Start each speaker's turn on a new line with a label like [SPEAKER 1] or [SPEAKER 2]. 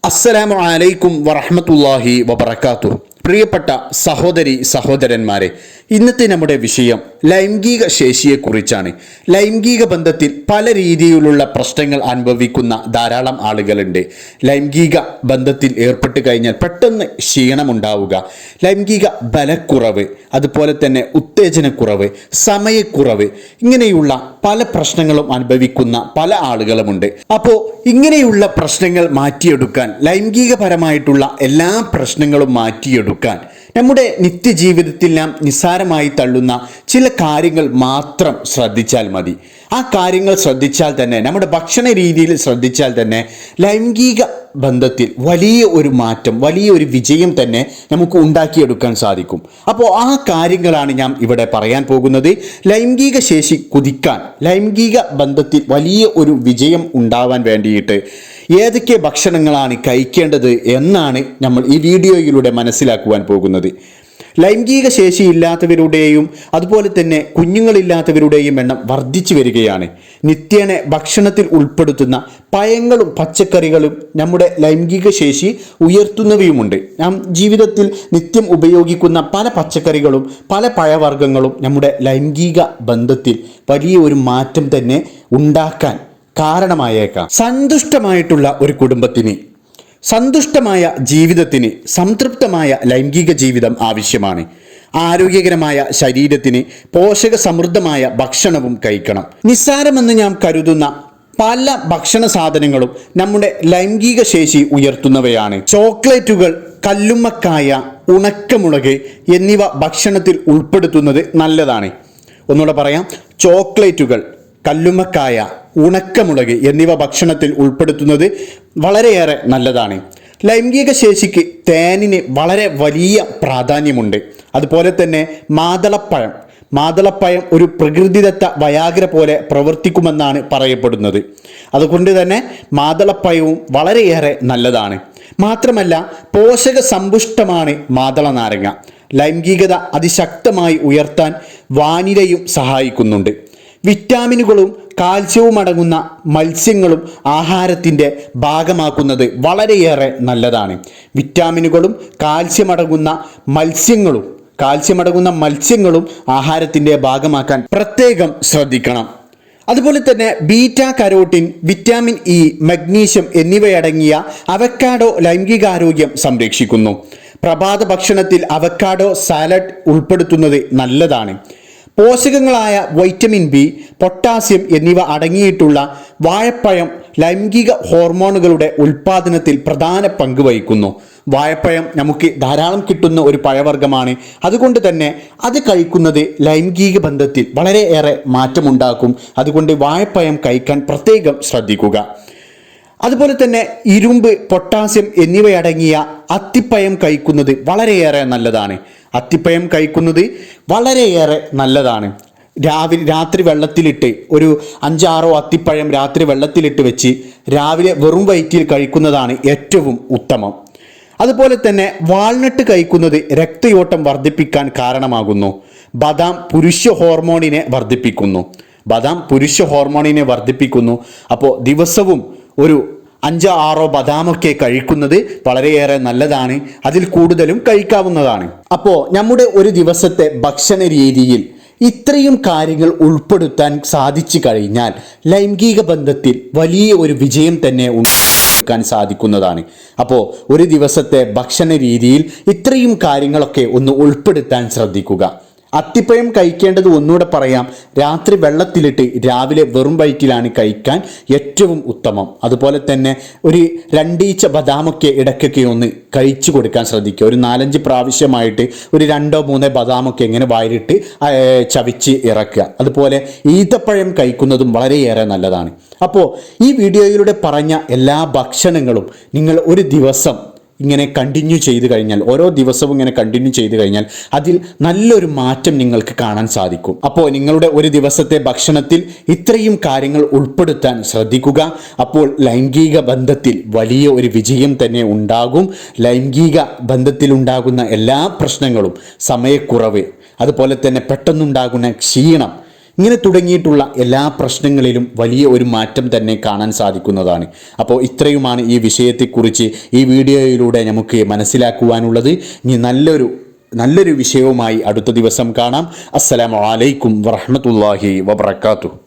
[SPEAKER 1] അസ്സലാമു അലൈക്കും വറഹ്മത്തുള്ളാഹി വബറകാതുഹു. പ്രിയപ്പെട്ട സഹോദരി സഹോദരന്മാരെ, ഇന്നത്തെ നമ്മുടെ വിഷയം ലൈംഗിക ശേഷിയെക്കുറിച്ചാണ്. ലൈംഗിക ബന്ധത്തിൽ പല രീതിയിലുള്ള പ്രശ്നങ്ങൾ അനുഭവിക്കുന്ന ധാരാളം ആളുകളുണ്ട്. ലൈംഗിക ബന്ധത്തിൽ ഏർപ്പെട്ട് കഴിഞ്ഞാൽ പെട്ടെന്ന് ക്ഷീണമുണ്ടാവുക, ലൈംഗിക ബലക്കുറവ്, അതുപോലെ തന്നെ ഉത്തേജനക്കുറവ്, സമയക്കുറവ്, ഇങ്ങനെയുള്ള പല പ്രശ്നങ്ങളും അനുഭവിക്കുന്ന പല ആളുകളുമുണ്ട്. അപ്പോൾ ഇങ്ങനെയുള്ള പ്രശ്നങ്ങൾ മാറ്റിയെടുക്കാൻ, ലൈംഗികപരമായിട്ടുള്ള എല്ലാ പ്രശ്നങ്ങളും മാറ്റിയെടുക്കാൻ നമ്മുടെ നിത്യജീവിതത്തിൽ നാം നിസ്സാരമായി തള്ളുന്ന ചില കാര്യങ്ങൾ മാത്രം ശ്രദ്ധിച്ചാൽ മതി. ആ കാര്യങ്ങൾ ശ്രദ്ധിച്ചാൽ തന്നെ, നമ്മുടെ ഭക്ഷണ രീതിയിൽ ശ്രദ്ധിച്ചാൽ തന്നെ ലൈംഗിക ബന്ധത്തിൽ വലിയ ഒരു മാറ്റം, വലിയ ഒരു വിജയം തന്നെ നമുക്ക് ഉണ്ടാക്കിയെടുക്കാൻ സാധിക്കും. അപ്പോൾ ആ കാര്യങ്ങളാണ് ഞാൻ ഇവിടെ പറയാൻ പോകുന്നത്. ലൈംഗിക ശേഷി കുതിക്കാൻ, ലൈംഗിക ബന്ധത്തിൽ വലിയ ഒരു വിജയം ഉണ്ടാവാൻ വേണ്ടിയിട്ട് ഏതൊക്കെ ഭക്ഷണങ്ങളാണ് കഴിക്കേണ്ടത് എന്നാണ് നമ്മൾ ഈ വീഡിയോയിലൂടെ മനസ്സിലാക്കുവാൻ പോകുന്നത്. ലൈംഗിക ശേഷി ഇല്ലാത്തവരുടെയും അതുപോലെ തന്നെ കുഞ്ഞുങ്ങളില്ലാത്തവരുടെയും എണ്ണം വർദ്ധിച്ചു വരികയാണ്. നിത്യേന ഭക്ഷണത്തിൽ ഉൾപ്പെടുത്തുന്ന പഴങ്ങളും പച്ചക്കറികളും നമ്മുടെ ലൈംഗിക ശേഷി ഉയർത്തുന്നവയുമുണ്ട്. നാം ജീവിതത്തിൽ നിത്യം ഉപയോഗിക്കുന്ന പല പച്ചക്കറികളും പല പഴവർഗ്ഗങ്ങളും നമ്മുടെ ലൈംഗിക ബന്ധത്തിൽ വലിയ ഒരു മാറ്റം തന്നെ ഉണ്ടാക്കാൻ കാരണമായേക്കാം. സന്തുഷ്ടമായിട്ടുള്ള ഒരു കുടുംബത്തിന്, സന്തുഷ്ടമായ ജീവിതത്തിന് സംതൃപ്തമായ ലൈംഗിക ജീവിതം ആവശ്യമാണ്. ആരോഗ്യകരമായ ശരീരത്തിന് പോഷക സമൃദ്ധമായ ഭക്ഷണവും കഴിക്കണം. നിസ്സാരമെന്ന് ഞാൻ കരുതുന്ന പല ഭക്ഷണ സാധനങ്ങളും നമ്മുടെ ലൈംഗിക ശേഷി ഉയർത്തുന്നവയാണ്. ചോക്ലേറ്റുകൾ, കല്ലുമ്മക്കായ, ഉണക്കമുളക് എന്നിവ ഭക്ഷണത്തിൽ ഉൾപ്പെടുത്തുന്നത് നല്ലതാണ്. ഒന്നുകൂടെ പറയാം, ചോക്ലേറ്റുകൾ, കല്ലുമ്മക്കായ, ഉണക്കമുളക് എന്നിവ ഭക്ഷണത്തിൽ ഉൾപ്പെടുത്തുന്നത് വളരെയേറെ നല്ലതാണ്. ലൈംഗിക ശേഷിക്ക് തേനിന് വളരെ വലിയ പ്രാധാന്യമുണ്ട്. അതുപോലെ തന്നെ മാതളപ്പഴം ഒരു പ്രകൃതിദത്ത വയാഗ്ര പോലെ പ്രവർത്തിക്കുമെന്നാണ് പറയപ്പെടുന്നത്. അതുകൊണ്ട് തന്നെ മാതളപ്പഴവും വളരെയേറെ നല്ലതാണ്. മാത്രമല്ല പോഷക സമ്പുഷ്ടമാണ് മാതള നാരങ്ങ. ലൈംഗികത അതിശക്തമായി ഉയർത്താൻ വാനിലയും സഹായിക്കുന്നുണ്ട്. വിറ്റാമിനുകളും കാൽസ്യവും അടങ്ങുന്ന മത്സ്യങ്ങളും ആഹാരത്തിൻ്റെ ഭാഗമാക്കുന്നത് വളരെയേറെ നല്ലതാണ്. വിറ്റാമിനുകളും കാൽസ്യമടങ്ങുന്ന മത്സ്യങ്ങളും ആഹാരത്തിൻ്റെ ഭാഗമാക്കാൻ പ്രത്യേകം ശ്രദ്ധിക്കണം. അതുപോലെ തന്നെ beta carotene, vitamin E, magnesium എന്നിവയടങ്ങിയ അവക്കാഡോ ലൈംഗികാരോഗ്യം സംരക്ഷിക്കുന്നു. പ്രഭാത ഭക്ഷണത്തിൽ അവക്കാഡോ സാലഡ് ഉൾപ്പെടുത്തുന്നത് നല്ലതാണ്. പോഷകങ്ങളായ വൈറ്റമിൻ ബി, പൊട്ടാസ്യം എന്നിവ അടങ്ങിയിട്ടുള്ള വാഴപ്പഴം ലൈംഗിക ഹോർമോണുകളുടെ ഉൽപ്പാദനത്തിൽ പ്രധാന പങ്ക് വഹിക്കുന്നു. വാഴപ്പഴം നമുക്ക് ധാരാളം കിട്ടുന്ന ഒരു പഴവർഗ്ഗമാണ്. അതുകൊണ്ട് തന്നെ അത് കഴിക്കുന്നത് ലൈംഗിക ബന്ധത്തിൽ വളരെയേറെ മാറ്റമുണ്ടാക്കും. അതുകൊണ്ട് വാഴപ്പഴം കഴിക്കാൻ പ്രത്യേകം ശ്രദ്ധിക്കുക. അതുപോലെ തന്നെ ഇരുമ്പ്, പൊട്ടാസ്യം എന്നിവയടങ്ങിയ അത്തിപ്പഴം കഴിക്കുന്നത് വളരെയേറെ നല്ലതാണ്. അത്തിപ്പഴം കഴിക്കുന്നത് വളരെയേറെ നല്ലതാണ്. രാത്രി വെള്ളത്തിലിട്ട് ഒരു 5-6 അത്തിപ്പഴം രാത്രി വെള്ളത്തിലിട്ട് വെച്ച് രാവിലെ വെറും വയറ്റിൽ കഴിക്കുന്നതാണ് ഏറ്റവും ഉത്തമം. അതുപോലെ തന്നെ വാൾനട്ട് കഴിക്കുന്നത് രക്തയോട്ടം വർദ്ധിപ്പിക്കാൻ കാരണമാകുന്നു. ബദാം പുരുഷ ഹോർമോണിനെ വർദ്ധിപ്പിക്കുന്നു. അപ്പോൾ ദിവസവും ഒരു 5-6 ബദാമൊക്കെ കഴിക്കുന്നത് വളരെയേറെ നല്ലതാണ്. അതിൽ കൂടുതലും കഴിക്കാവുന്നതാണ്. അപ്പോൾ നമ്മുടെ ഒരു ദിവസത്തെ ഭക്ഷണ രീതിയിൽ ഇത്രയും കാര്യങ്ങൾ ഉൾപ്പെടുത്താൻ സാധിച്ചു കഴിഞ്ഞാൽ ലൈംഗിക ബന്ധത്തിൽ വലിയ ഒരു വിജയം തന്നെ ഉണ്ടാക്കാൻ സാധിക്കുന്നതാണ്. അപ്പോൾ ഒരു ദിവസത്തെ ഭക്ഷണ രീതിയിൽ ഇത്രയും കാര്യങ്ങളൊക്കെ ഒന്ന് ഉൾപ്പെടുത്താൻ ശ്രദ്ധിക്കുക. അത്തിപ്പഴം കഴിക്കേണ്ടത് ഒന്നുകൂടെ പറയാം, രാത്രി വെള്ളത്തിലിട്ട് രാവിലെ വെറും വയറ്റിലാണ് കഴിക്കാൻ ഏറ്റവും ഉത്തമം. അതുപോലെ തന്നെ ഒരു 2 ഈച്ച ബദാമൊക്കെ ഇടയ്ക്കൊക്കെ ഒന്ന് കഴിച്ചു കൊടുക്കാൻ ശ്രദ്ധിക്കുക. ഒരു 4-5 പ്രാവശ്യമായിട്ട് ഒരു 2-3 ബദാമൊക്കെ ഇങ്ങനെ വായിലിട്ട് ചവിച്ച് ഇറക്കുക. അതുപോലെ ഈത്തപ്പഴം കഴിക്കുന്നതും വളരെയേറെ നല്ലതാണ്. അപ്പോൾ ഈ വീഡിയോയിലൂടെ പറഞ്ഞ എല്ലാ ഭക്ഷണങ്ങളും നിങ്ങൾ ഒരു ദിവസം ഇങ്ങനെ കണ്ടിന്യൂ ചെയ്ത് കഴിഞ്ഞാൽ, ഓരോ ദിവസവും ഇങ്ങനെ കണ്ടിന്യൂ ചെയ്ത് കഴിഞ്ഞാൽ അതിൽ നല്ലൊരു മാറ്റം നിങ്ങൾക്ക് കാണാൻ സാധിക്കും. അപ്പോൾ നിങ്ങളുടെ ഒരു ദിവസത്തെ ഭക്ഷണത്തിൽ ഇത്രയും കാര്യങ്ങൾ ഉൾപ്പെടുത്താൻ ശ്രദ്ധിക്കുക. അപ്പോൾ ലൈംഗിക ബന്ധത്തിൽ വലിയ ഒരു വിജയം തന്നെ ഉണ്ടാകും. ലൈംഗിക ബന്ധത്തിലുണ്ടാകുന്ന എല്ലാ പ്രശ്നങ്ങളും, സമയക്കുറവ്, അതുപോലെ തന്നെ പെട്ടെന്നുണ്ടാകുന്ന ക്ഷീണം, ഇങ്ങനെ തുടങ്ങിയിട്ടുള്ള എല്ലാ പ്രശ്നങ്ങളിലും വലിയ ഒരു മാറ്റം തന്നെ കാണാൻ സാധിക്കുന്നതാണ്. അപ്പോൾ ഇത്രയുമാണ് ഈ വിഷയത്തെക്കുറിച്ച് ഈ വീഡിയോയിലൂടെ നമുക്ക് മനസ്സിലാക്കുവാനുള്ളത്. ഇനി നല്ലൊരു വിഷയവുമായി അടുത്ത ദിവസം കാണാം. അസ്സലാമു അലൈക്കും വറഹ്മത്തുള്ളാഹി വബറകാതുഹു.